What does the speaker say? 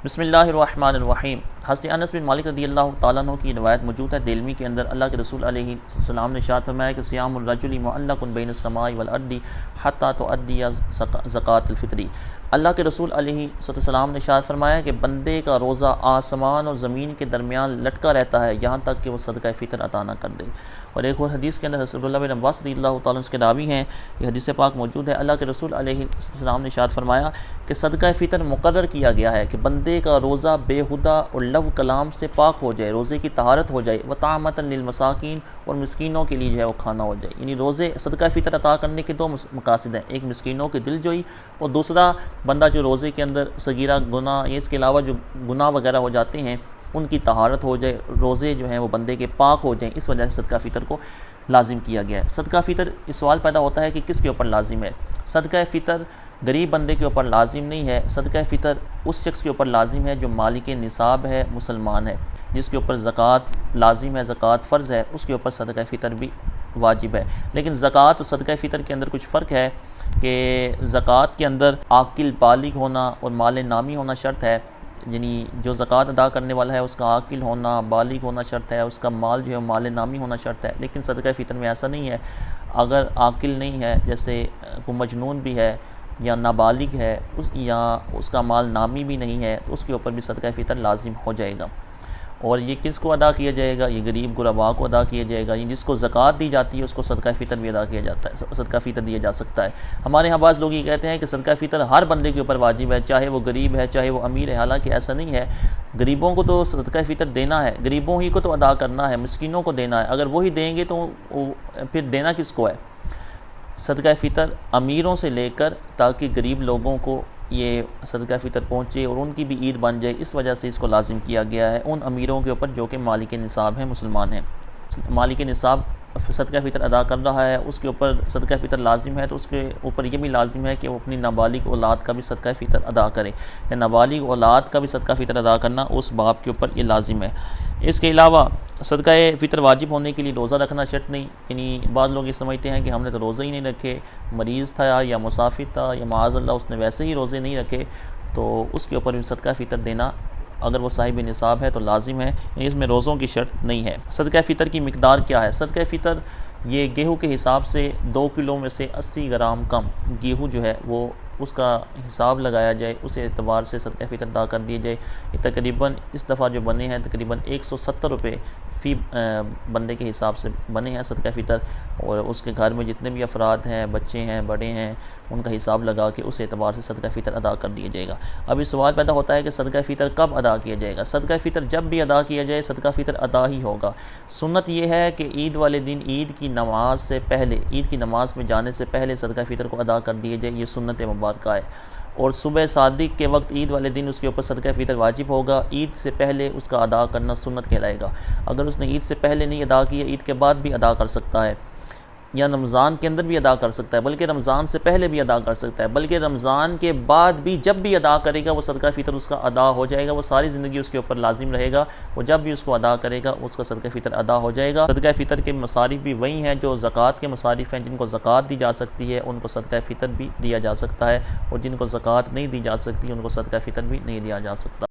بسم اللہ الرحمن الرحیم۔ حضرت انس بن مالک رضی اللہ تعالیٰ عنہ کی روایت موجود ہے دلمی کے اندر۔ اللہ کے رسول علیہ السلام نے ارشاد فرمایا کہ صیام الرجل معلق بین السماء والارض حتی تؤدی زکوٰۃ الفطر۔ اللہ کے رسول علیہ السلام نے ارشاد فرمایا کہ بندے کا روزہ آسمان اور زمین کے درمیان لٹکا رہتا ہے یہاں تک کہ وہ صدقہ فطر عطا نہ کر دے۔ اور ایک اور حدیث کے اندر حضرت عبداللہ بن عباس رضی اللہ تعالیٰ عنہ اس کے راوی ہیں، یہ حدیث پاک موجود ہے۔ اللہ کے رسول علیہ السلام نے ارشاد فرمایا کہ صدقہ فطر مقرر کیا گیا ہے کہ بندے کا روزہ بے ہدہ اور لغو کلام سے پاک ہو جائے، روزے کی طہارت ہو جائے، وطعامۃ للمساکین اور مسکینوں کے لیے جو ہے وہ کھانا ہو جائے۔ یعنی روزے صدقہ فطر عطا کرنے کے دو مقاصد ہیں، ایک مسکینوں کی دل جوئی اور دوسرا بندہ جو روزے کے اندر صغیرہ گناہ یا اس کے علاوہ جو گناہ وغیرہ ہو جاتے ہیں ان کی طہارت ہو جائے، روزے جو ہیں وہ بندے کے پاک ہو جائیں، اس وجہ سے صدقہ فطر کو لازم کیا گیا ہے۔ صدقہ فطر اس سوال پیدا ہوتا ہے کہ کس کے اوپر لازم ہے؟ صدقہ فطر غریب بندے کے اوپر لازم نہیں ہے، صدقہ فطر اس شخص کے اوپر لازم ہے جو مالک نصاب ہے، مسلمان ہے، جس کے اوپر زکوٰۃ لازم ہے، زکوٰۃ فرض ہے، اس کے اوپر صدقہ فطر بھی واجب ہے۔ لیکن زکوٰۃ اور صدقہ فطر کے اندر کچھ فرق ہے کہ زکوٰۃ کے اندر عاقل بالغ ہونا اور مال نامی ہونا شرط ہے، یعنی جو زکوٰۃ ادا کرنے والا ہے اس کا عاقل ہونا، بالغ ہونا شرط ہے، اس کا مال جو ہے مال نامی ہونا شرط ہے۔ لیکن صدقہ فطر میں ایسا نہیں ہے، اگر عاقل نہیں ہے، جیسے کوئی مجنون بھی ہے یا نابالغ ہے یا اس کا مال نامی بھی نہیں ہے تو اس کے اوپر بھی صدقہ فطر لازم ہو جائے گا۔ اور یہ کس کو ادا کیا جائے گا؟ یہ غریب غرباء کو ادا کیا جائے گا، جس کو زکوٰۃ دی جاتی ہے اس کو صدقہ فطر بھی ادا کیا جاتا ہے، صدقہ فطر دیا جا سکتا ہے۔ ہمارے ہاں بعض لوگ یہ کہتے ہیں کہ صدقہ فطر ہر بندے کے اوپر واجب ہے، چاہے وہ غریب ہے چاہے وہ امیر ہے، حالانکہ ایسا نہیں ہے۔ غریبوں کو تو صدقہ فطر دینا ہے، غریبوں ہی کو تو ادا کرنا ہے، مسکینوں کو دینا ہے۔ اگر وہی دیں گے تو پھر دینا کس کو ہے؟ صدقہ فطر امیروں سے لے کر تاکہ غریب لوگوں کو یہ صدقہ فطر پہنچے اور ان کی بھی عید بن جائے، اس وجہ سے اس کو لازم کیا گیا ہے ان امیروں کے اوپر جو کہ مالک نصاب ہیں، مسلمان ہیں۔ مالک نصاب صدقہ فطر ادا کر رہا ہے، اس کے اوپر صدقہ فطر لازم ہے، تو اس کے اوپر یہ بھی لازم ہے کہ وہ اپنی نابالغ اولاد کا بھی صدقہ فطر ادا کرے، یا نابالغ اولاد کا بھی صدقہ فطر ادا کرنا اس باپ کے اوپر یہ لازم ہے۔ اس کے علاوہ صدقہ فطر واجب ہونے کے لیے روزہ رکھنا شرط نہیں، یعنی بعض لوگ یہ سمجھتے ہیں کہ ہم نے تو روزہ ہی نہیں رکھے، مریض تھا یا مسافر تھا یا معاذ اللہ اس نے ویسے ہی روزے نہیں رکھے تو اس کے اوپر بھی صدقہ فطر دینا اگر وہ صاحب نصاب ہے تو لازم ہے، یعنی اس میں روزوں کی شرط نہیں ہے۔ صدقہ فطر کی مقدار کیا ہے؟ صدقہ فطر یہ گیہوں کے حساب سے 2 کلو میں سے 80 گرام کم گیہوں جو ہے وہ اس کا حساب لگایا جائے، اس اعتبار سے صدقہ فطر ادا کر دیے جائے۔ یہ تقریباً اس دفعہ جو بنے ہیں تقریباً 170 روپے فی بندے کے حساب سے بنے ہیں صدقہ فطر، اور اس کے گھر میں جتنے بھی افراد ہیں، بچے ہیں، بڑے ہیں، ان کا حساب لگا کے اس اعتبار سے صدقہ فطر ادا کر دیا جائے گا۔ اب یہ سوال پیدا ہوتا ہے کہ صدقہ فطر کب ادا کیا جائے گا؟ صدقہ فطر جب بھی ادا کیا جائے صدقہ فطر ادا ہی ہوگا۔ سنت یہ ہے کہ عید والے دن عید کی نماز سے پہلے، عید کی نماز میں جانے سے پہلے صدقہ فطر کو ادا کر دیا جائے، یہ سنت مبارکہ ہے۔ اور صبح صادق کے وقت عید والے دن اس کے اوپر صدقہ فطر واجب ہوگا، عید سے پہلے اس کا ادا کرنا سنت کہلائے گا۔ اگر اس نے عید سے پہلے نہیں ادا کیا، عید کے بعد بھی ادا کر سکتا ہے، یا رمضان کے اندر بھی ادا کر سکتا ہے، بلکہ رمضان سے پہلے بھی ادا کر سکتا ہے، بلکہ رمضان کے بعد بھی جب بھی ادا کرے گا وہ صدقہ فطر اس کا ادا ہو جائے گا، وہ ساری زندگی اس کے اوپر لازم رہے گا، وہ جب بھی اس کو ادا کرے گا اس کا صدقہ فطر ادا ہو جائے گا۔ صدقہ فطر کے مصارف بھی وہی ہیں جو زکوٰۃ کے مصارف ہیں، جن کو زکوٰۃ دی جا سکتی ہے ان کو صدقہ فطر بھی دیا جا سکتا ہے، اور جن کو زکوٰۃ نہیں دی جا سکتی ان کو صدقہ فطر بھی نہیں دیا جا سکتا۔